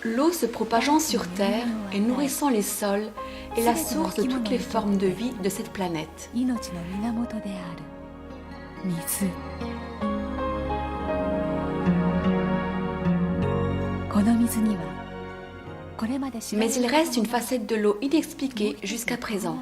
L'eau se propageant sur Terre et nourrissant les sols est la source de toutes les formes de vie de cette planète. Mais il reste une facette de l'eau inexpliquée jusqu'à présent.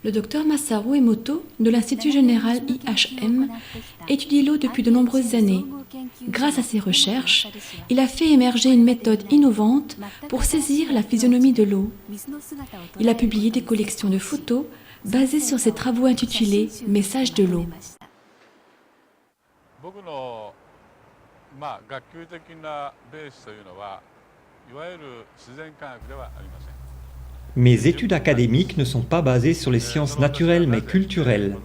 Le docteur Masaru Emoto de l'Institut général IHM étudie l'eau depuis de nombreuses années. Grâce à ses recherches, il a fait émerger une méthode innovante pour saisir la physionomie de l'eau. Il a publié des collections de photos basées sur ses travaux intitulés « Messages de l'eau ». Mes études académiques ne sont pas basées sur les sciences naturelles mais culturelles.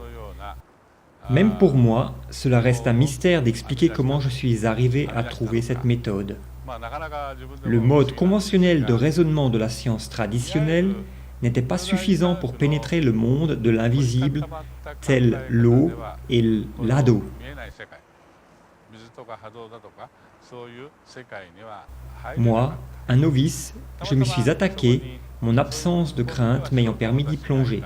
Même pour moi, cela reste un mystère d'expliquer comment je suis arrivé à trouver cette méthode. Le mode conventionnel de raisonnement de la science traditionnelle n'était pas suffisant pour pénétrer le monde de l'invisible, tel l'eau et l'ado. Moi, un novice, je m'y suis attaqué, mon absence de crainte m'ayant permis d'y plonger.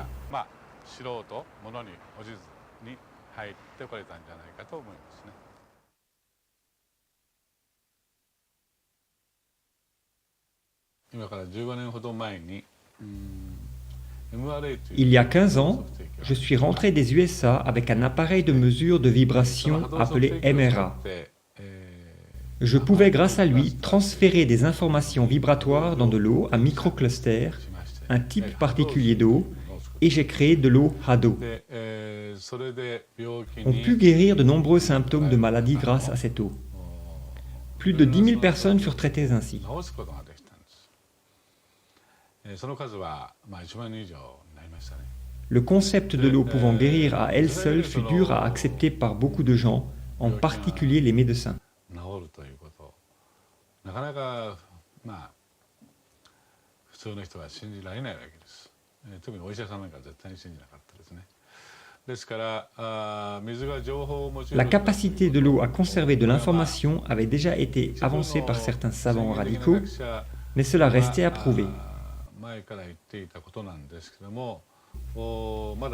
Il y a 15 ans, je suis rentré des USA avec un appareil de mesure de vibration appelé MRA. Je pouvais, grâce à lui, transférer des informations vibratoires dans de l'eau à microclusters, un type particulier d'eau, et j'ai créé de l'eau Hado. On put guérir de nombreux symptômes de maladie grâce à cette eau. Plus de 10 000 personnes furent traitées ainsi. Le concept de l'eau pouvant guérir à elle seule fut dur à accepter par beaucoup de gens, en particulier les médecins. La capacité de l'eau à conserver de l'information avait déjà été avancée par certains savants radicaux, mais cela restait à prouver.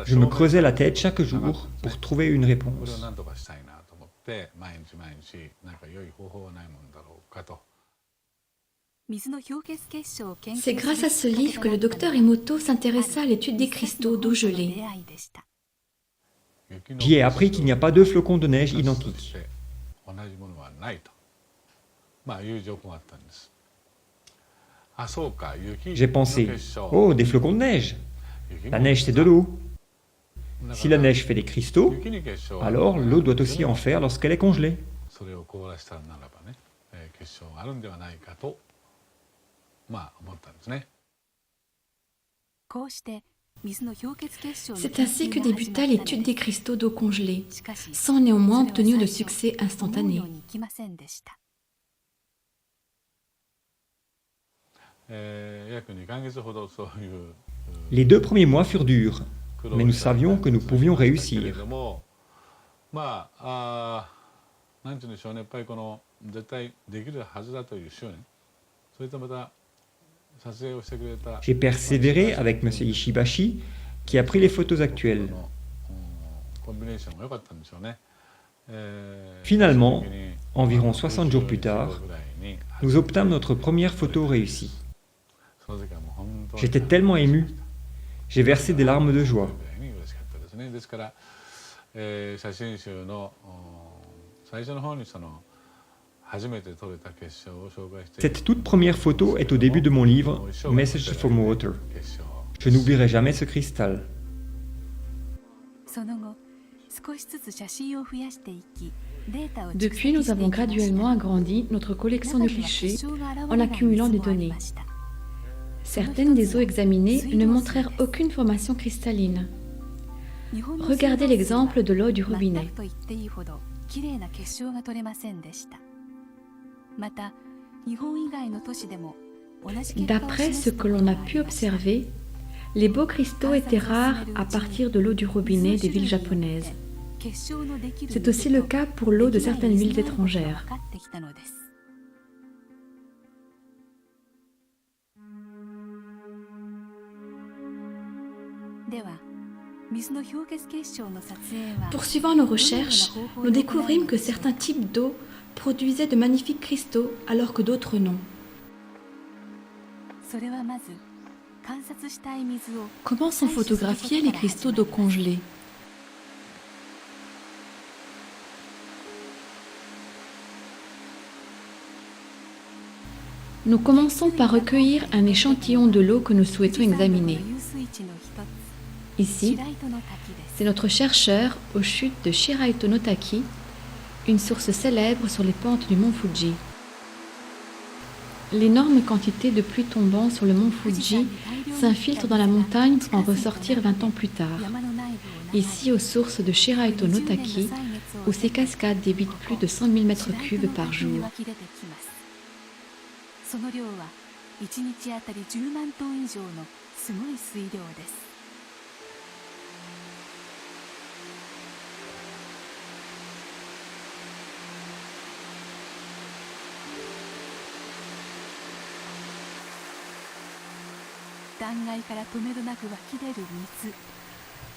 Je me creusais la tête chaque jour pour trouver une réponse. C'est grâce à ce livre que le docteur Emoto s'intéressa à l'étude des cristaux d'eau gelée. J'y ai appris qu'il n'y a pas deux flocons de neige identiques. J'ai pensé, oh, des flocons de neige. La neige, c'est de l'eau. Si la neige fait des cristaux, alors l'eau doit aussi en faire lorsqu'elle est congelée. C'est ainsi que débuta l'étude des cristaux d'eau congelée, sans néanmoins obtenir de succès instantané. Les 2 premiers mois furent durs, mais nous savions que nous pouvions réussir. J'ai persévéré avec M. Ishibashi, qui a pris les photos actuelles. Finalement, environ 60 jours plus tard, nous obtîmes notre première photo réussie. J'étais tellement ému, J'ai versé des larmes de joie. Cette toute première photo est au début de mon livre Message from Water. Je n'oublierai jamais ce cristal. Depuis, nous avons graduellement agrandi notre collection de clichés en accumulant des données. Certaines des eaux examinées ne montrèrent aucune formation cristalline. Regardez l'exemple de l'eau du robinet. D'après ce que l'on a pu observer, les beaux cristaux étaient rares à partir de l'eau du robinet des villes japonaises. C'est aussi le cas pour l'eau de certaines villes étrangères. Poursuivant nos recherches, nous découvrîmes que certains types d'eau produisaient de magnifiques cristaux alors que d'autres non. Comment sont photographiés les cristaux d'eau congelée? Nous commençons par recueillir un échantillon de l'eau que nous souhaitons examiner. Ici, c'est notre chercheur aux chutes de Shiraito no Taki, une source célèbre sur les pentes du mont Fuji. L'énorme quantité de pluie tombant sur le mont Fuji s'infiltre dans la montagne pour en ressortir 20 ans plus tard. Ici, aux sources de Shiraito no Taki, où ces cascades débitent plus de 100 000 m3 par jour.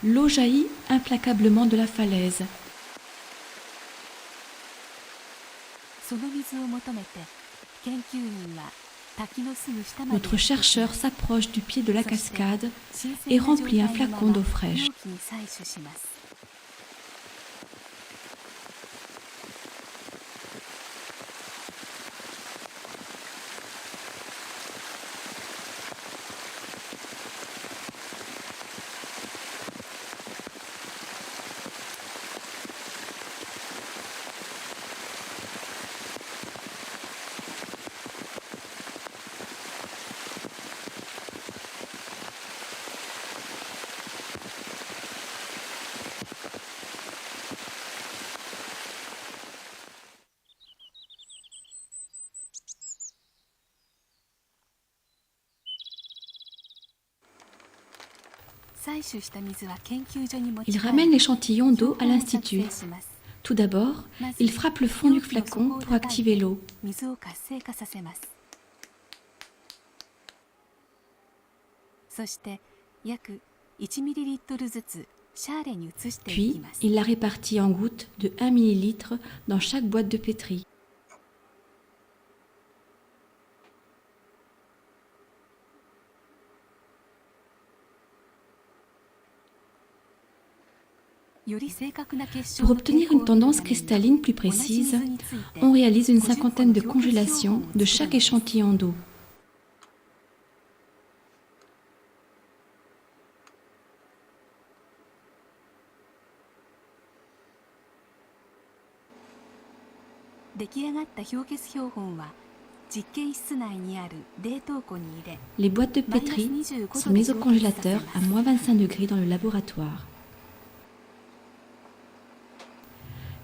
L'eau jaillit implacablement de la falaise. Notre chercheur s'approche du pied de la cascade et remplit un flacon d'eau fraîche. Il ramène l'échantillon d'eau à l'Institut. Tout d'abord, il frappe le fond du flacon pour activer l'eau. Puis, il la répartit en gouttes de 1 ml dans chaque boîte de pétri. Pour obtenir une tendance cristalline plus précise, on réalise une cinquantaine de congélations de chaque échantillon d'eau. Les boîtes de pétri sont mises au congélateur à moins 25 degrés dans le laboratoire.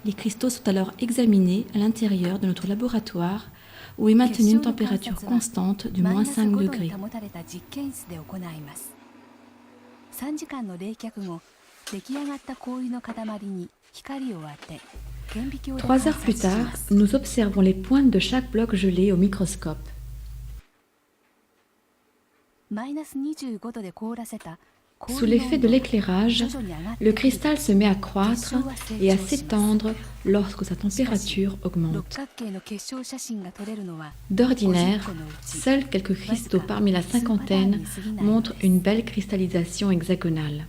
Les cristaux sont alors examinés à l'intérieur de notre laboratoire où est maintenue une température constante de moins 5 degrés. 3 heures plus tard, nous observons les pointes de chaque bloc gelé au microscope. Sous l'effet de l'éclairage, le cristal se met à croître et à s'étendre lorsque sa température augmente. D'ordinaire, seuls quelques cristaux parmi la cinquantaine montrent une belle cristallisation hexagonale.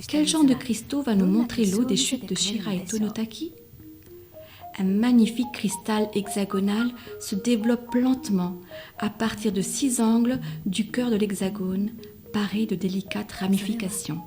Quel genre de cristaux va nous montrer l'eau des chutes de Shiraito no Taki? Un magnifique cristal hexagonal se développe lentement à partir de 6 angles du cœur de l'hexagone, paré de délicates ramifications.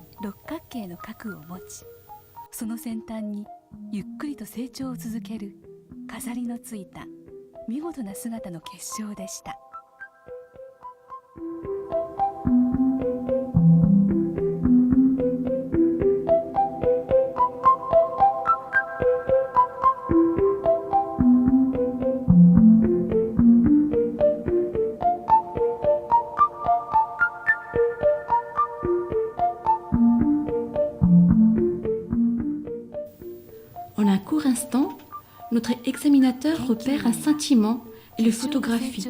En un court instant, notre examinateur repère un scintillement et le photographie.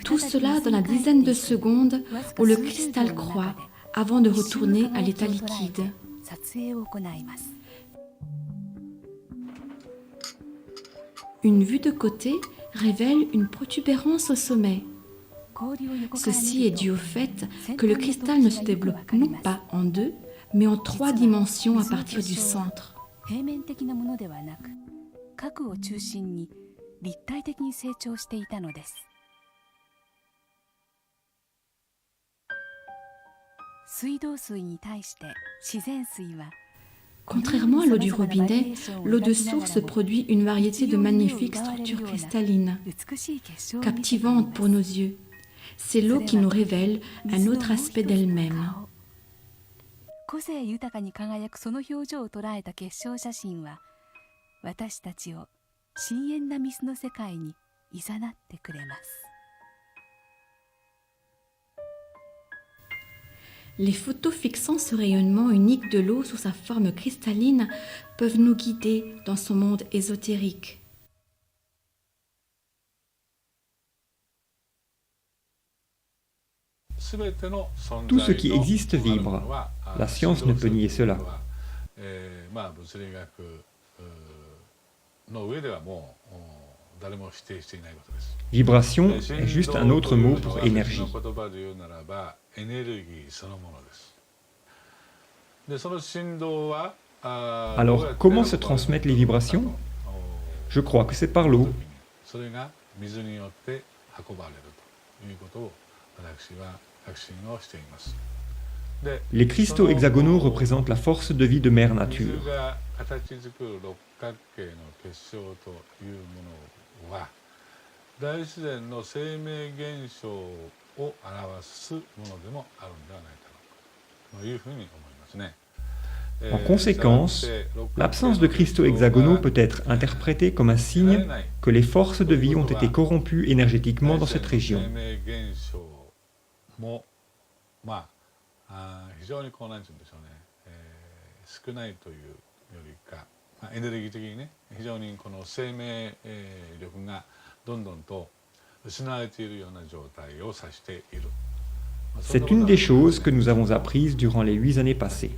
Tout cela dans la dizaine de secondes où le cristal croît avant de retourner à l'état liquide. Une vue de côté révèle une protubérance au sommet. Ceci est dû au fait que le cristal ne se développe non pas en 2, mais en 3 dimensions à partir du centre. Contrairement à l'eau du robinet, l'eau de source produit une variété de magnifiques structures cristallines, captivantes pour nos yeux. C'est l'eau qui nous révèle un autre aspect d'elle-même. Les photos fixant ce rayonnement unique de l'eau sous sa forme cristalline peuvent nous guider dans son monde ésotérique. Tout ce qui existe vibre. La science ne peut nier cela. Vibration est juste un autre mot pour énergie. Alors, comment se transmettent les vibrations? Je crois que c'est par l'eau. Les cristaux hexagonaux représentent la force de vie de Mère Nature. En conséquence, l'absence de cristaux hexagonaux peut être interprétée comme un signe que les forces de vie ont été corrompues énergétiquement dans cette région. C'est une des choses que nous avons apprises durant les 8 années passées.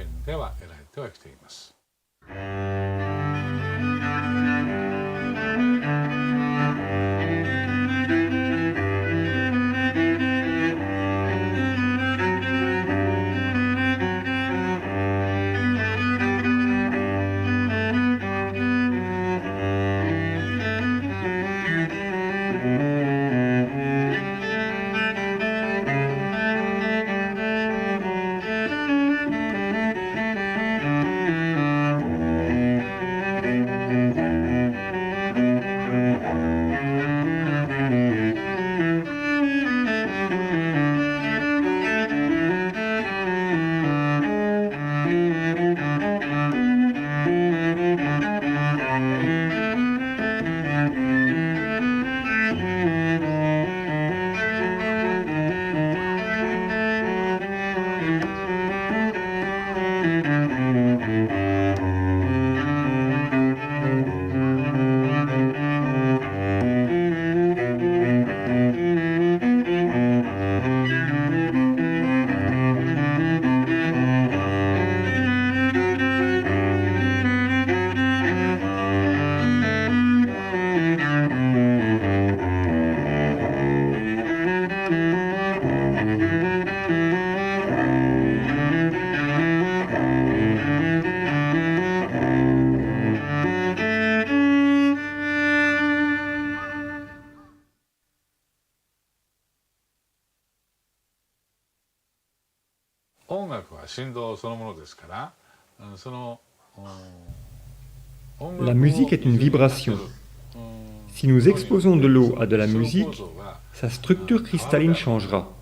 La musique est une vibration. Si nous exposons de l'eau à de la musique, sa structure cristalline changera.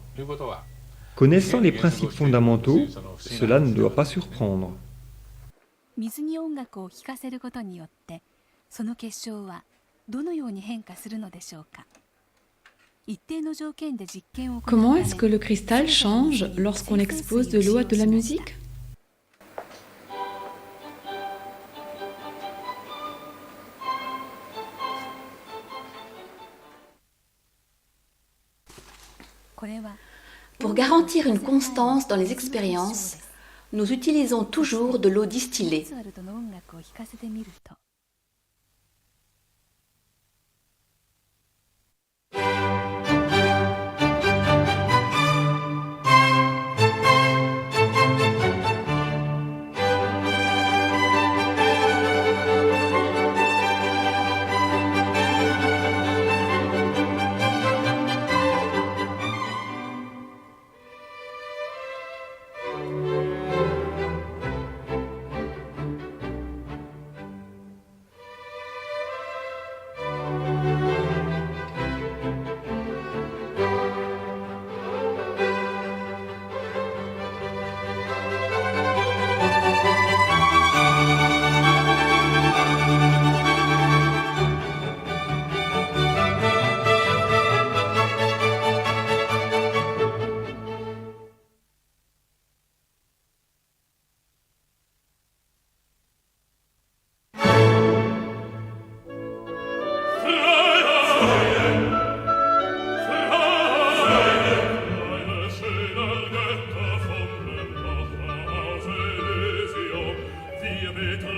Connaissant les principes fondamentaux, cela ne doit pas surprendre. 水に音楽を聴かせることによってその結晶はどのように変化するのでしょうか。一定の条件で実験を行うため Comment est-ce que le cristal change lorsqu'on expose de l'eau à de la musique? これは Pour garantir une constance dans les expériences, nous utilisons toujours de l'eau distillée. リチュアルとの音楽を聴かせてみると Ave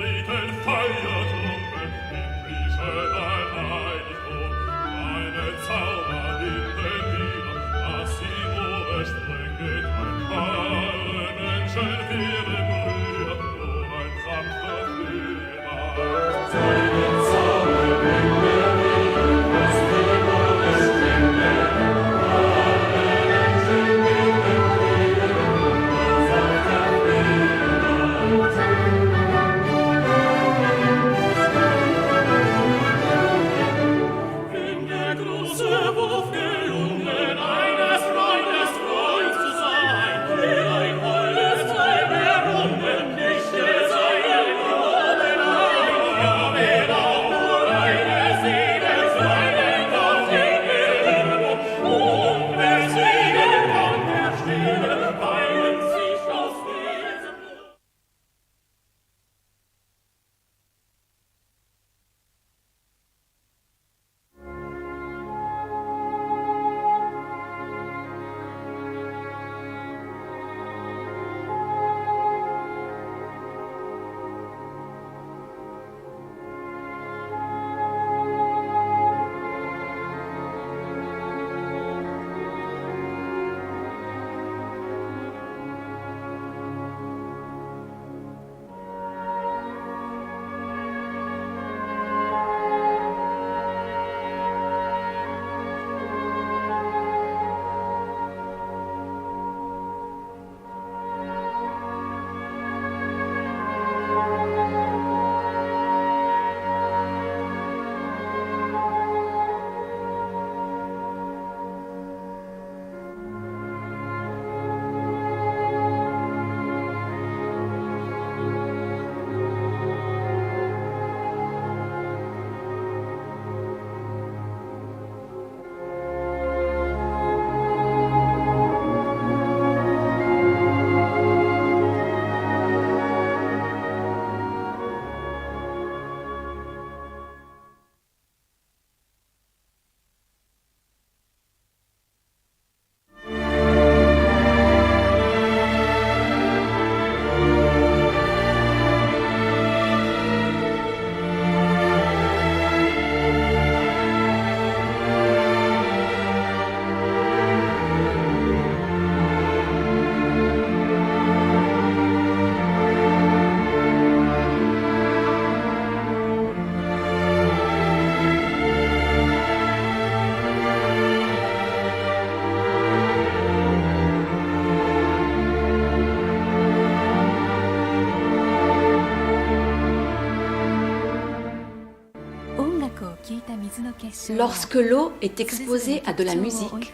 Lorsque l'eau est exposée à de la musique,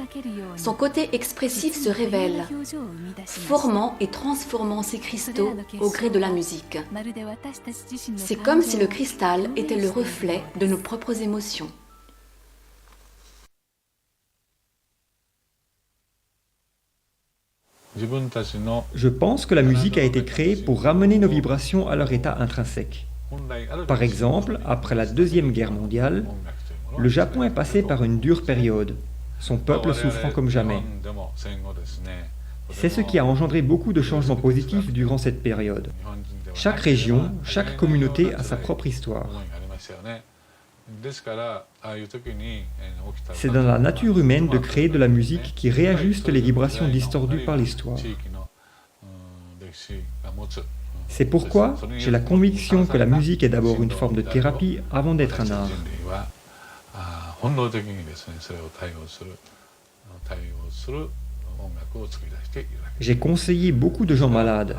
son côté expressif se révèle, formant et transformant ces cristaux au gré de la musique. C'est comme si le cristal était le reflet de nos propres émotions. Je pense que la musique a été créée pour ramener nos vibrations à leur état intrinsèque. Par exemple, après la Deuxième Guerre mondiale, le Japon est passé par une dure période, son peuple souffrant comme jamais. C'est ce qui a engendré beaucoup de changements positifs durant cette période. Chaque région, chaque communauté a sa propre histoire. C'est dans la nature humaine de créer de la musique qui réajuste les vibrations distordues par l'histoire. C'est pourquoi j'ai la conviction que la musique est d'abord une forme de thérapie avant d'être un art. J'ai conseillé beaucoup de gens malades,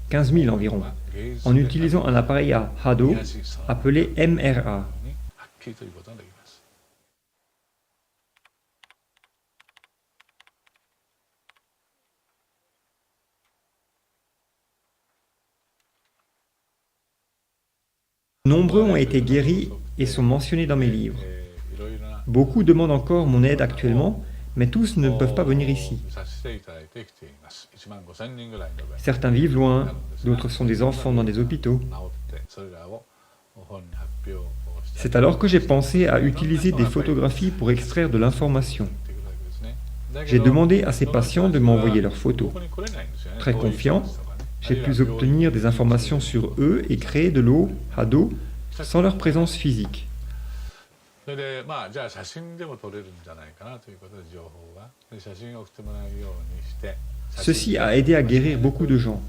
15 000 environ, en utilisant un appareil à Hado appelé MRA. Nombreux ont été guéris et sont mentionnés dans mes livres. Beaucoup demandent encore mon aide actuellement, mais tous ne peuvent pas venir ici. Certains vivent loin, d'autres sont des enfants dans des hôpitaux. C'est alors que j'ai pensé à utiliser des photographies pour extraire de l'information. J'ai demandé à ces patients de m'envoyer leurs photos. Très confiant, j'ai pu obtenir des informations sur eux et créer de l'eau, Hado, sans leur présence physique. Ceci a aidé à guérir beaucoup de gens.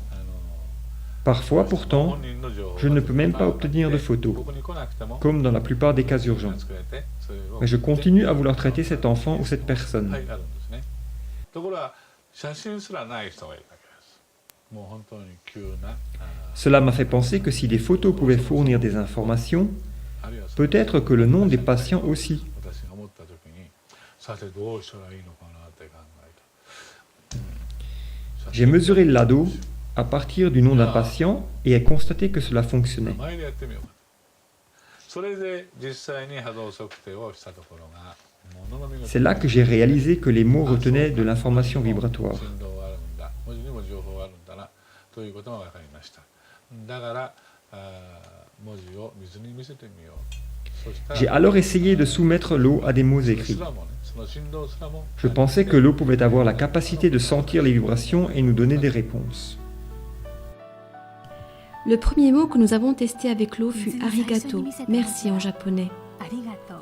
Parfois, pourtant, je ne peux même pas obtenir de photos, comme dans la plupart des cas urgents. Mais je continue à vouloir traiter cet enfant ou cette personne. Cela m'a fait penser que si les photos pouvaient fournir des informations, peut-être que le nom des patients aussi. J'ai mesuré l'ADO à partir du nom d'un patient et ai constaté que cela fonctionnait. C'est là que j'ai réalisé que les mots retenaient de l'information vibratoire. J'ai alors essayé de soumettre l'eau à des mots écrits. Je pensais que l'eau pouvait avoir la capacité de sentir les vibrations et nous donner des réponses. Le premier mot que nous avons testé avec l'eau fut arigato, merci en japonais.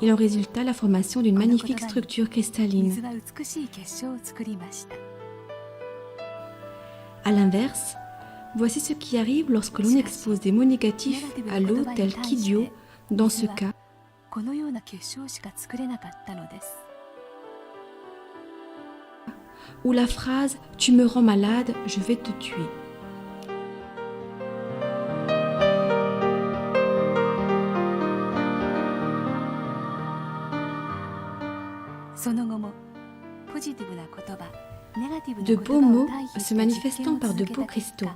Il en résulta la formation d'une magnifique structure cristalline. A l'inverse, voici ce qui arrive lorsque l'on expose des mots négatifs à l'eau tels qu'idiot, dans ce cas, ou la phrase « Tu me rends malade, je vais te tuer ». De beaux mots se manifestant par de beaux cristaux.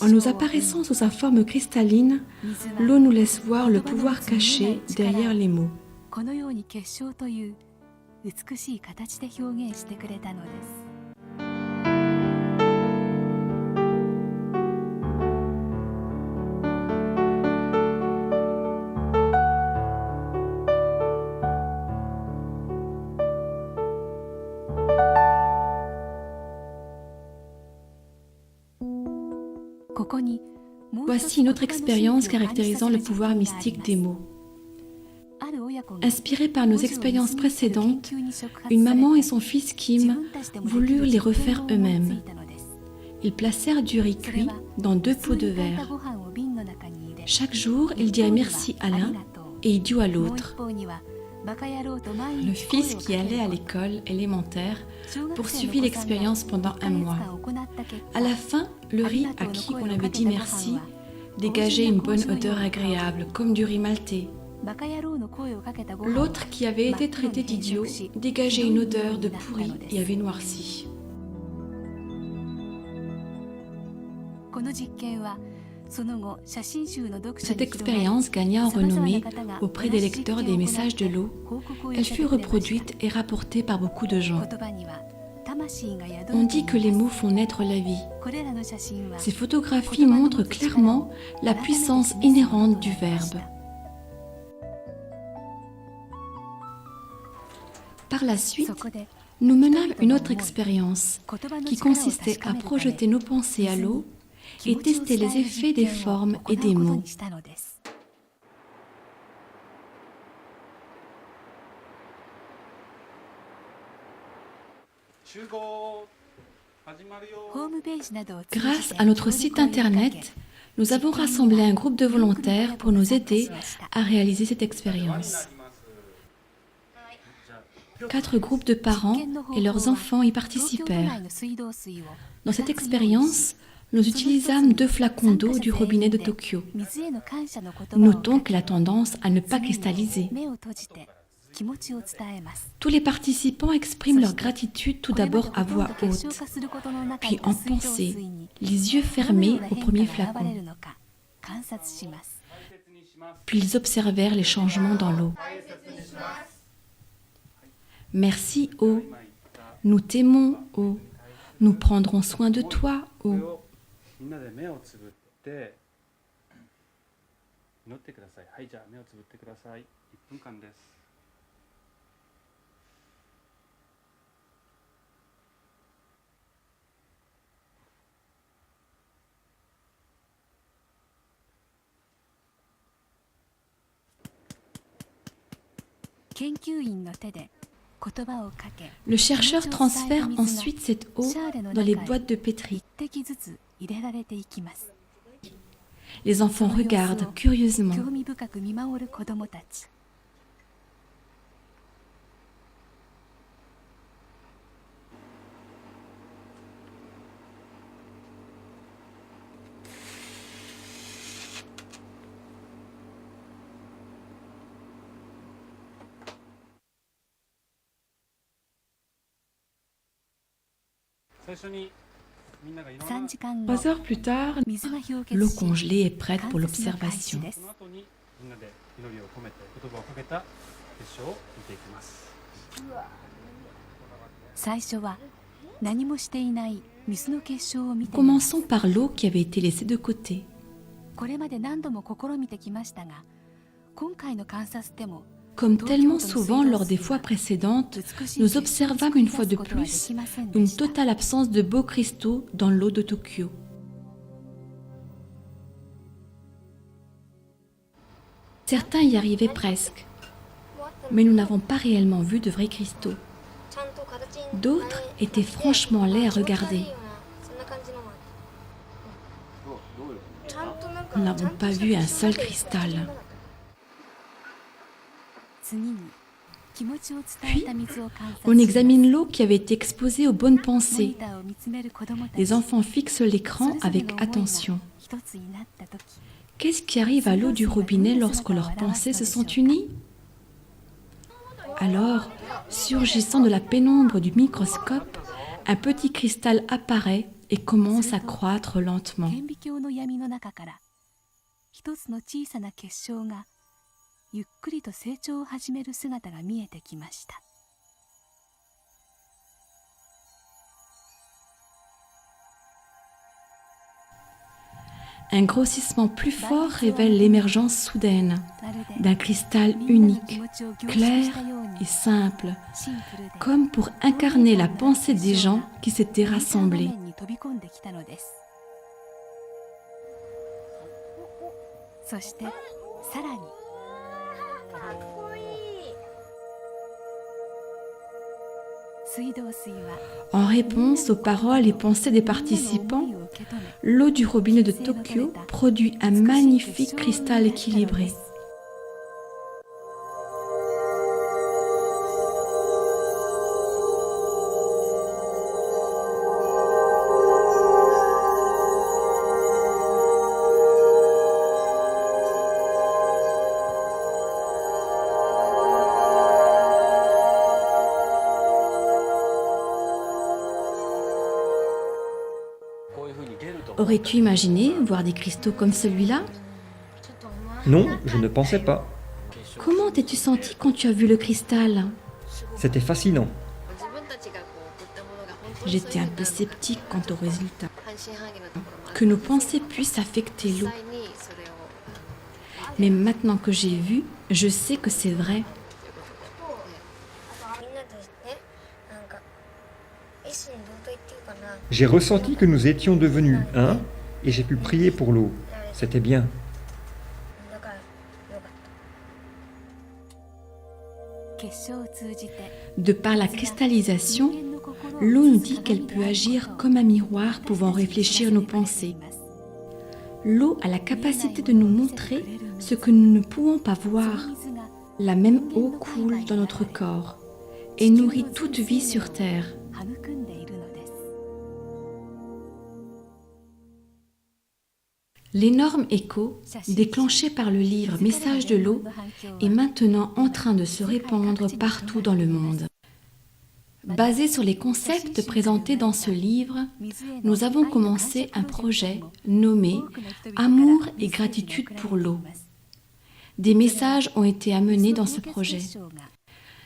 En nous apparaissant sous sa forme cristalline, l'eau nous laisse voir le pouvoir caché derrière les mots. Voici une autre expérience caractérisant le pouvoir mystique des mots. Inspirés par nos expériences précédentes, une maman et son fils Kim voulurent les refaire eux-mêmes. Ils placèrent du riz cuit dans 2 pots de verre. Chaque jour, il dit merci à l'un et idiot à l'autre. Le fils qui allait à l'école élémentaire poursuivit l'expérience pendant 1 mois. À la fin, le riz à qui on avait dit merci dégageait une bonne odeur agréable, comme du riz maltais. L'autre, qui avait été traité d'idiot, dégageait une odeur de pourri et avait noirci. Cette expérience gagna en renommée auprès des lecteurs des messages de l'eau. Elle fut reproduite et rapportée par beaucoup de gens. On dit que les mots font naître la vie. Ces photographies montrent clairement la puissance inhérente du verbe. Par la suite, nous menâmes une autre expérience qui consistait à projeter nos pensées à l'eau et tester les effets des formes et des mots. Grâce à notre site internet, nous avons rassemblé un groupe de volontaires pour nous aider à réaliser cette expérience. 4 groupes de parents et leurs enfants y participèrent. Dans cette expérience, nous utilisâmes 2 flacons d'eau du robinet de Tokyo. Notons que la tendance à ne pas cristalliser. Tous les participants expriment leur gratitude tout d'abord à voix haute, puis en pensée, les yeux fermés au premier flacon. Puis ils observèrent les changements dans l'eau. Merci, eau. Nous t'aimons, eau. Nous prendrons soin de toi, eau. Le chercheur transfère ensuite cette eau dans les boîtes de pétri. Les enfants regardent curieusement. Trois heures plus tard, l'eau congelée est prête pour l'observation. Commençons par l'eau qui avait été laissée de côté. Comme tellement souvent lors des fois précédentes, nous observâmes une fois de plus une totale absence de beaux cristaux dans l'eau de Tokyo. Certains y arrivaient presque, mais nous n'avons pas réellement vu de vrais cristaux. D'autres étaient franchement laids à regarder. Nous n'avons pas vu un seul cristal. Puis, on examine l'eau qui avait été exposée aux bonnes pensées. Les enfants fixent l'écran avec attention. Qu'est-ce qui arrive à l'eau du robinet lorsque leurs pensées se sont unies? Alors, surgissant de la pénombre du microscope, un petit cristal apparaît et commence à croître lentement. Un grossissement plus fort révèle l'émergence soudaine d'un cristal unique, clair et simple, comme pour incarner la pensée des gens qui s'étaient rassemblés. そしてさらに水道水は En réponse aux paroles et pensées des participants, l'eau du robinet de Tokyo produit un magnifique cristal équilibré. Aurais-tu imaginé voir des cristaux comme celui-là? Non, je ne pensais pas. Comment t'es-tu senti quand tu as vu le cristal? C'était fascinant. J'étais un peu sceptique quant au résultat. Que nos pensées puissent affecter l'eau. Mais maintenant que j'ai vu, je sais que c'est vrai. J'ai ressenti que nous étions devenus un et j'ai pu prier pour l'eau. C'était bien. De par la cristallisation, l'eau nous dit qu'elle peut agir comme un miroir pouvant réfléchir nos pensées. L'eau a la capacité de nous montrer ce que nous ne pouvons pas voir. La même eau coule dans notre corps et nourrit toute vie sur Terre. L'énorme écho, déclenché par le livre Message de l'eau, est maintenant en train de se répandre partout dans le monde. Basé sur les concepts présentés dans ce livre, nous avons commencé un projet nommé Amour et gratitude pour l'eau. Des messages ont été amenés dans ce projet.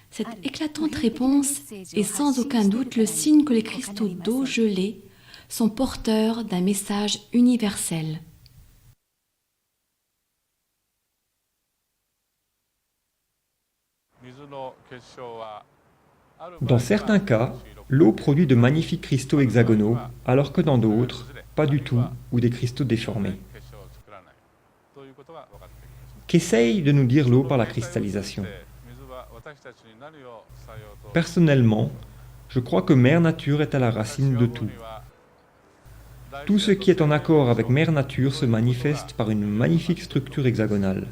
Cette éclatante réponse est sans aucun doute le signe que les cristaux d'eau gelée sont porteurs d'un message universel. Dans certains cas, l'eau produit de magnifiques cristaux hexagonaux, alors que dans d'autres, pas du tout, ou des cristaux déformés. Qu'essaye de nous dire l'eau par la cristallisation? Personnellement, je crois que Mère Nature est à la racine de tout. Tout ce qui est en accord avec Mère Nature se manifeste par une magnifique structure hexagonale.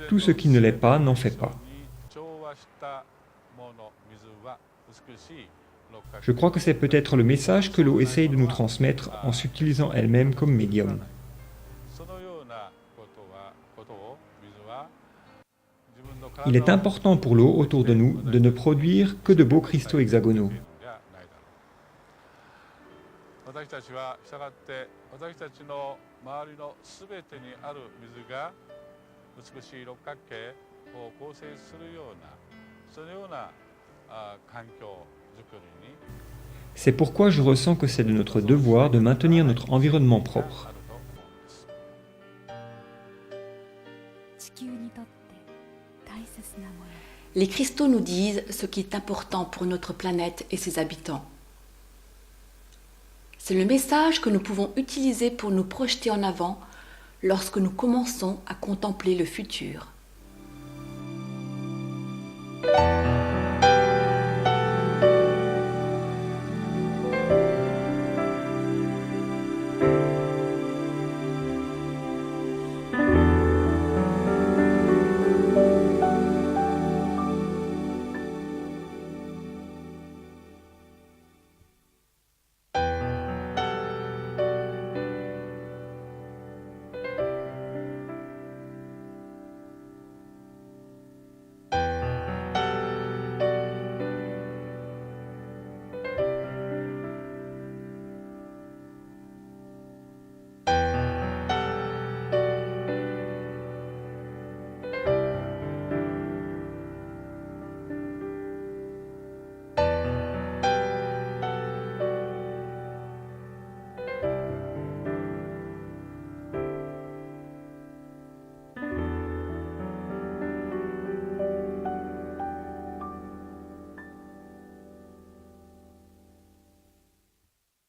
Tout ce qui ne l'est pas n'en fait pas. Je crois que c'est peut-être le message que l'eau essaye de nous transmettre en s'utilisant elle-même comme médium. Il est important pour l'eau autour de nous de ne produire que de beaux cristaux hexagonaux. C'est pourquoi je ressens que c'est de notre devoir de maintenir notre environnement propre. Les cristaux nous disent ce qui est important pour notre planète et ses habitants. C'est le message que nous pouvons utiliser pour nous projeter en avant lorsque nous commençons à contempler le futur.